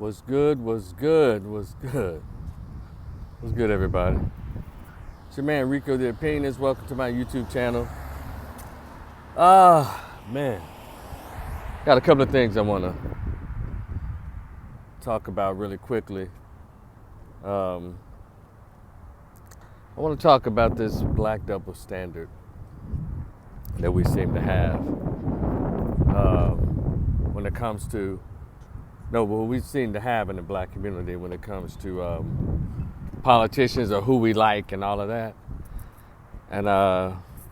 What's good? What's good? What's good? What's good, everybody? It's your man Rico the Opinionist. Welcome to my YouTube channel. Man, got a couple of things I want to talk about really quickly. I want to talk about this black double standard that we seem to have when it comes to what we seem to have in the black community when it comes to politicians or who we like and all of that. And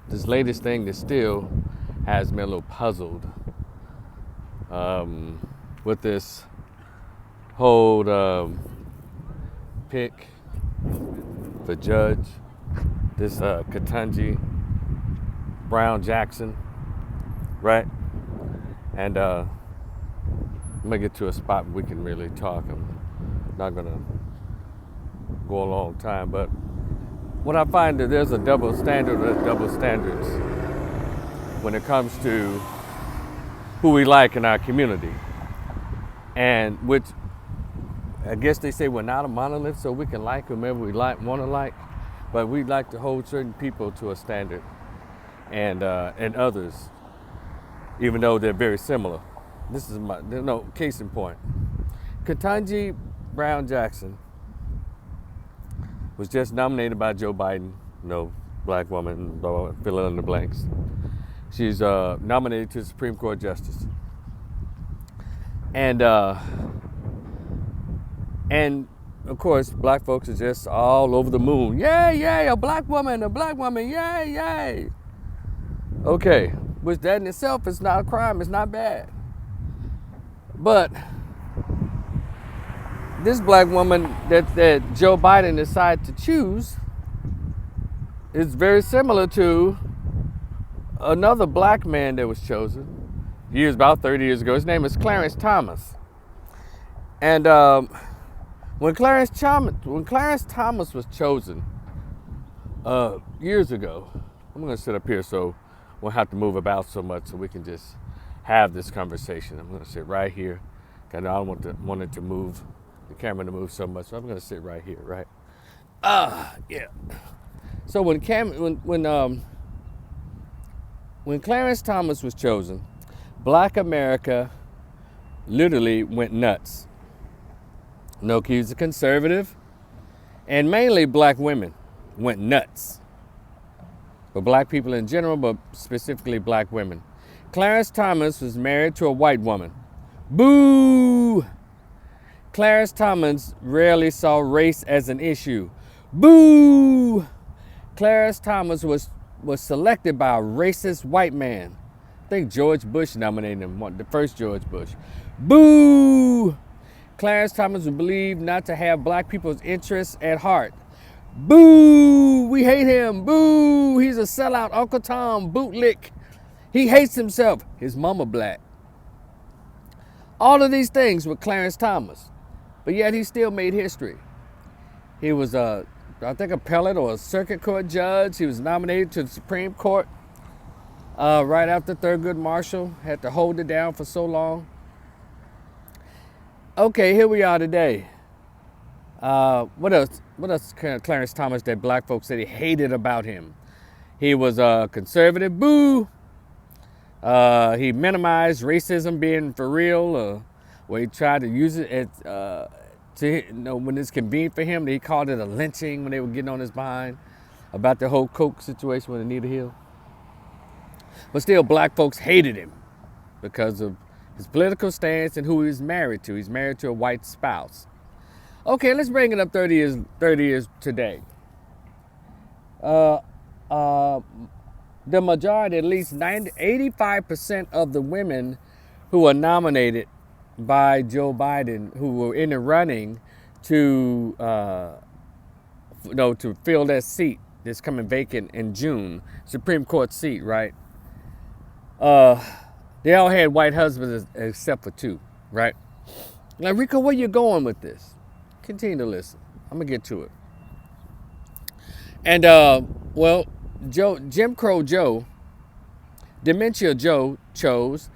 this latest thing that still has me a little puzzled with this whole pick for judge, this Katanji BrownJackson, right? And I'm gonna get to a spot where we can really talk. I'm not gonna go a long time, but what I find that there's a double standard or double standards when it comes to who we like in our community, and which I guess they say we're not a monolith, so we can like whomever we like, want to like, but we like to hold certain people to a standard, and others, even though they're very similar. This is case in point. Katanji BrownJackson was just nominated by Joe Biden, black woman, fill in the blanks. She's nominated to the Supreme Court Justice. And of course, black folks are just all over the moon. Yay, yay, a black woman, yay, yay. Okay, which that in itself is not a crime, it's not bad. But this black woman that Joe Biden decided to choose is very similar to another black man that was chosen about 30 years ago. His name is Clarence Thomas. And when Clarence Thomas was chosen years ago, I'm going to sit up here so we won't have to move about so much, so we can just have this conversation. I'm going to sit right here. I don't want it to move, the camera to move so much, so I'm going to sit right here, right? Yeah. So when Clarence Thomas was chosen, Black America literally went nuts. He's a conservative, and mainly black women went nuts. But black people in general, but specifically black women. Clarence Thomas was married to a white woman. Boo! Clarence Thomas rarely saw race as an issue. Boo! Clarence Thomas was selected by a racist white man. I think George Bush nominated him, the first George Bush. Boo! Clarence Thomas was believed not to have black people's interests at heart. Boo! We hate him. Boo! He's a sellout, Uncle Tom, bootlick. He hates himself. His mama black. All of these things with Clarence Thomas, but yet he still made history. He was I think appellate or a circuit court judge. He was nominated to the Supreme Court right after Thurgood Marshall had to hold it down for so long. Okay, here we are today. What else Clarence Thomas that black folks said he hated about him? He was a conservative. Boo! He minimized racism being for real, where he tried to use it when it's convenient for him. He called it a lynching when they were getting on his behind about the whole coke situation with Anita Hill. But still, black folks hated him because of his political stance and who he was married to. He's married to a white spouse. Okay, let's bring it up 30 years today. The majority, at least 85% of the women who were nominated by Joe Biden, who were in the running to fill that seat that's coming vacant in June, Supreme Court seat, right? They all had white husbands except for two, right? Now, Rico, where you going with this? Continue to listen. I'm gonna get to it. And Jim Crow Joe, Dementia Joe chose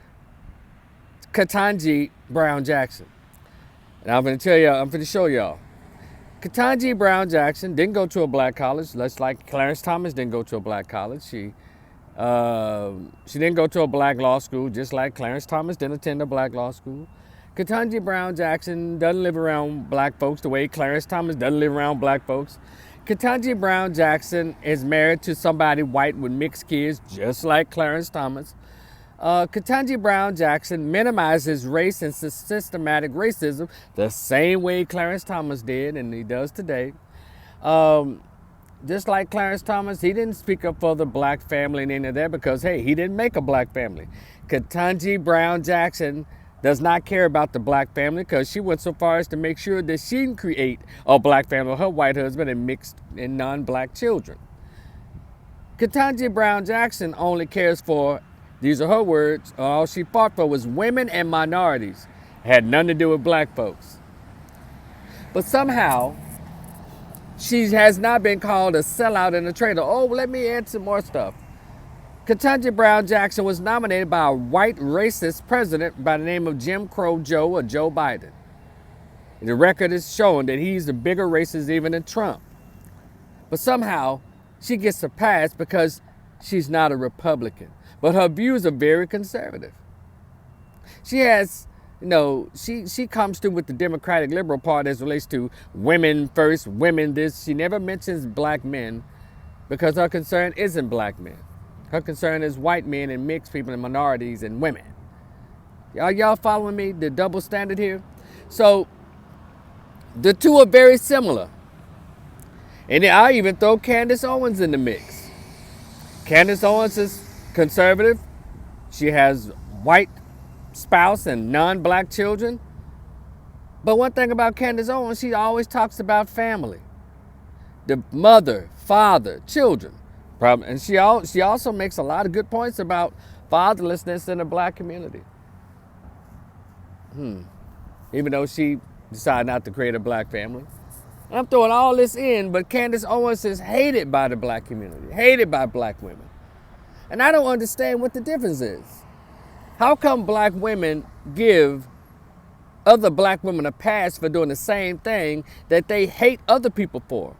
Katanji BrownJackson. And I'm going to tell y'all, I'm going to show y'all. Katanji BrownJackson didn't go to a black college, just like Clarence Thomas didn't go to a black college. She didn't go to a black law school, just like Clarence Thomas didn't attend a black law school. Katanji BrownJackson doesn't live around black folks the way Clarence Thomas doesn't live around black folks. Katanji BrownJackson is married to somebody white with mixed kids, just like Clarence Thomas. Katanji BrownJackson minimizes race and systematic racism the same way Clarence Thomas did and he does today. Just like Clarence Thomas, he didn't speak up for the black family and any of that because, hey, he didn't make a black family. Katanji BrownJackson does not care about the black family because she went so far as to make sure that she didn't create a black family with her white husband and mixed and non-black children. Katanji BrownJackson only cares for, these are her words, all she fought for was women and minorities. It had nothing to do with black folks. But somehow, she has not been called a sellout and a traitor. Oh, let me add some more stuff. Katanji BrownJackson was nominated by a white racist president by the name of Jim Crow Joe or Joe Biden. The record is showing that he's a bigger racist even than Trump. But somehow, she gets a pass because she's not a Republican. But her views are very conservative. She has, she comes through with the Democratic Liberal Party as it relates to women first, women this. She never mentions black men because her concern isn't black men. Her concern is white men and mixed people and minorities and women. Are y'all following me? The double standard here? So the two are very similar. And then I even throw Candace Owens in the mix. Candace Owens is conservative. She has white spouse and non-black children. But one thing about Candace Owens, she always talks about family. The mother, father, children. And she also makes a lot of good points about fatherlessness in the black community. Even though she decided not to create a black family. I'm throwing all this in, but Candace Owens is hated by the black community, hated by black women. And I don't understand what the difference is. How come black women give other black women a pass for doing the same thing that they hate other people for?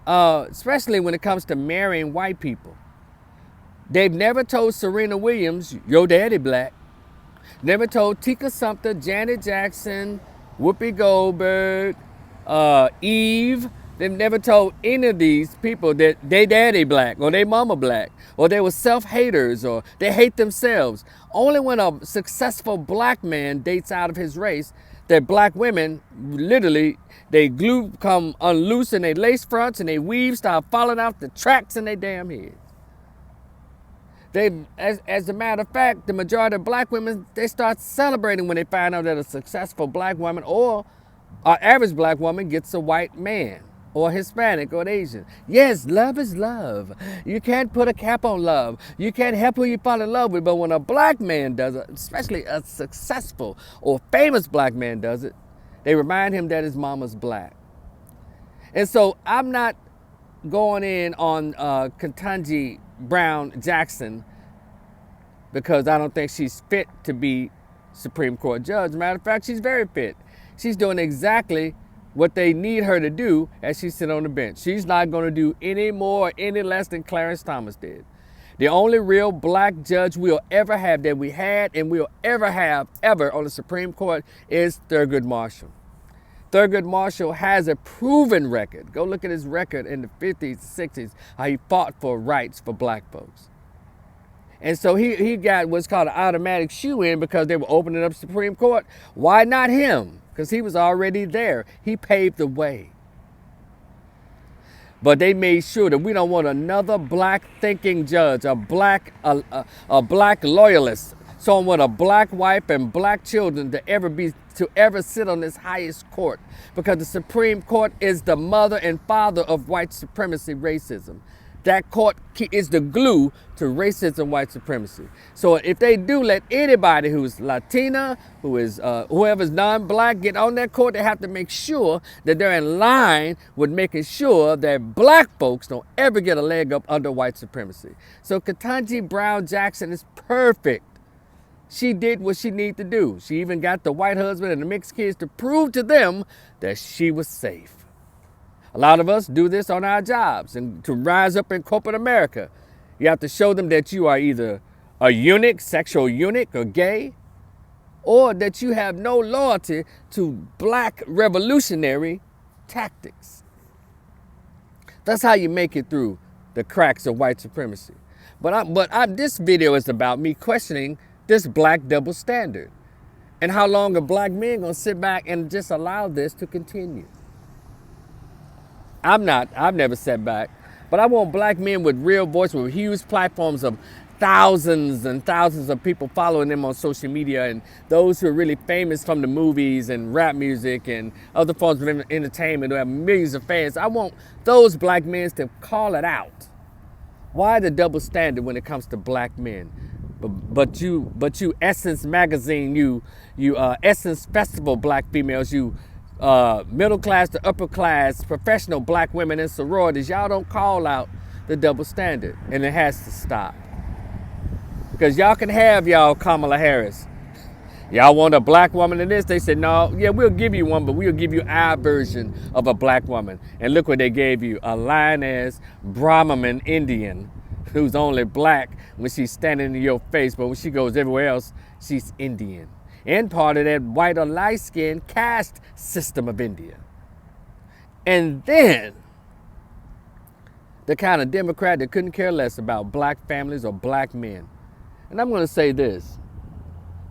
Especially when it comes to marrying white people. They've never told Serena Williams, your daddy black. Never told Tika Sumpter, Janet Jackson, Whoopi Goldberg, Eve. They've never told any of these people that they daddy black or they mama black or they were self-haters or they hate themselves. Only when a successful black man dates out of his race that black women literally, they glue come unloose and they lace fronts and they weave start falling out the tracks in their damn heads. As a matter of fact, the majority of black women, they start celebrating when they find out that a successful black woman or an average black woman gets a white man or Hispanic or Asian. Yes, love is love. You can't put a cap on love. You can't help who you fall in love with. But when a black man does it, especially a successful or famous black man does it, they remind him that his mama's black. And so I'm not going in on Katanji BrownJackson because I don't think she's fit to be Supreme Court judge. Matter of fact, she's very fit. She's doing exactly what they need her to do as she sits on the bench. She's not going to do any more or any less than Clarence Thomas did. The only real black judge we'll ever have, that we had and we'll ever have ever on the Supreme Court, is Thurgood Marshall. Thurgood Marshall has a proven record. Go look at his record in the 50s, 60s, how he fought for rights for black folks. And so he got what's called an automatic shoe-in because they were opening up the Supreme Court. Why not him? Because he was already there. He paved the way. But they made sure that we don't want another black thinking judge, a black loyalist, someone with a black wife and black children to ever sit on this highest court. Because the Supreme Court is the mother and father of white supremacy racism. That court is the glue to racism, white supremacy. So if they do let anybody who's Latina, who is whoever's non-black get on that court, they have to make sure that they're in line with making sure that black folks don't ever get a leg up under white supremacy. So Katanji BrownJackson is perfect She did what she needed to do. She even got the white husband and the mixed kids to prove to them that she was safe. A lot of us do this on our jobs and to rise up in corporate America. You have to show them that you are either a eunuch, sexual eunuch, or gay, or that you have no loyalty to black revolutionary tactics. That's how you make it through the cracks of white supremacy. This video is about me questioning this black double standard and how long are black men gonna sit back and just allow this to continue. I've never sat back, but I want black men with real voice, with huge platforms of thousands and thousands of people following them on social media, and those who are really famous from the movies and rap music and other forms of entertainment who have millions of fans. I want those black men to call it out. Why the double standard when it comes to black men? But you Essence magazine, you Essence Festival black females, you middle class to upper class professional black women in sororities, y'all don't call out the double standard, and it has to stop. Because y'all can have y'all Kamala Harris. Y'all want a black woman in this? They said, no, yeah, we'll give you one, but we'll give you our version of a black woman. And look what they gave you, a lioness Brahmin Indian who's only black when she's standing in your face, but when she goes everywhere else, she's Indian. And part of that white or light-skinned caste system of India. And then the kind of Democrat that couldn't care less about black families or black men. And I'm going to say this.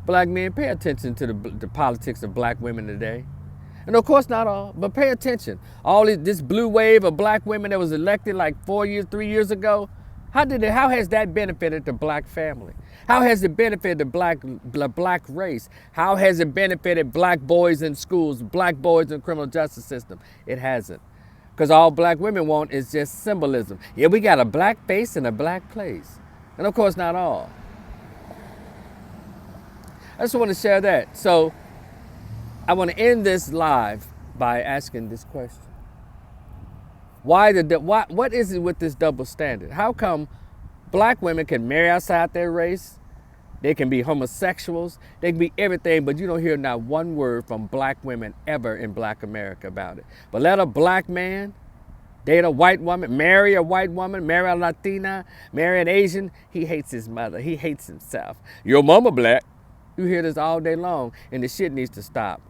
Black men, pay attention to the politics of black women today. And of course not all, but pay attention. All this blue wave of black women that was elected like 3 years ago, how has that benefited the black family? How has it benefited the black race? How has it benefited black boys in schools, black boys in the criminal justice system? It hasn't. Because all black women want is just symbolism. Yeah, we got a black face and a black place. And of course not all. I just want to share that. So I want to end this live by asking this question. What is it with this double standard? How come black women can marry outside their race? They can be homosexuals. They can be everything, but you don't hear not one word from black women ever in black America about it. But let a black man date a white woman, marry a white woman, marry a Latina, marry an Asian, he hates his mother. He hates himself. Your mama black. You hear this all day long, and the shit needs to stop.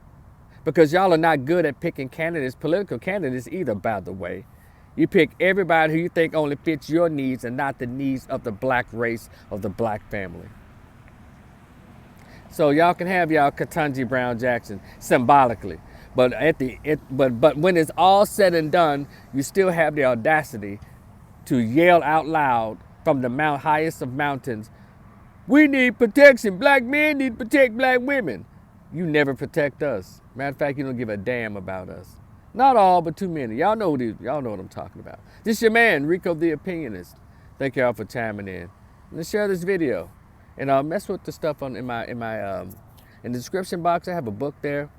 Because y'all are not good at picking candidates, political candidates either, by the way. You pick everybody who you think only fits your needs and not the needs of the black race, of the black family. So y'all can have y'all Katanji BrownJackson symbolically. But but when it's all said and done, you still have the audacity to yell out loud from the highest of mountains, we need protection. Black men need to protect black women. You never protect us. Matter of fact, you don't give a damn about us. Not all, but too many. Y'all know y'all know what I'm talking about. This your man, Rico the Opinionist. Thank y'all for chiming in. Let's share this video. And mess with the stuff in the description box. I have a book there.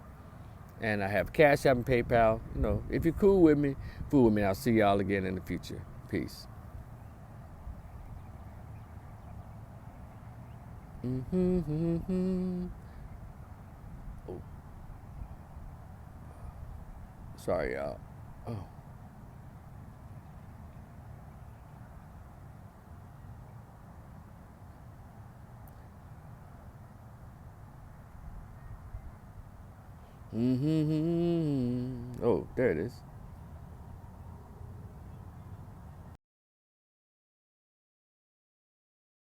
And I have Cash App and PayPal. You know, if you're cool with me, fool with me. I'll see y'all again in the future. Peace. Oh. Sorry, y'all. Oh. Oh, there it is.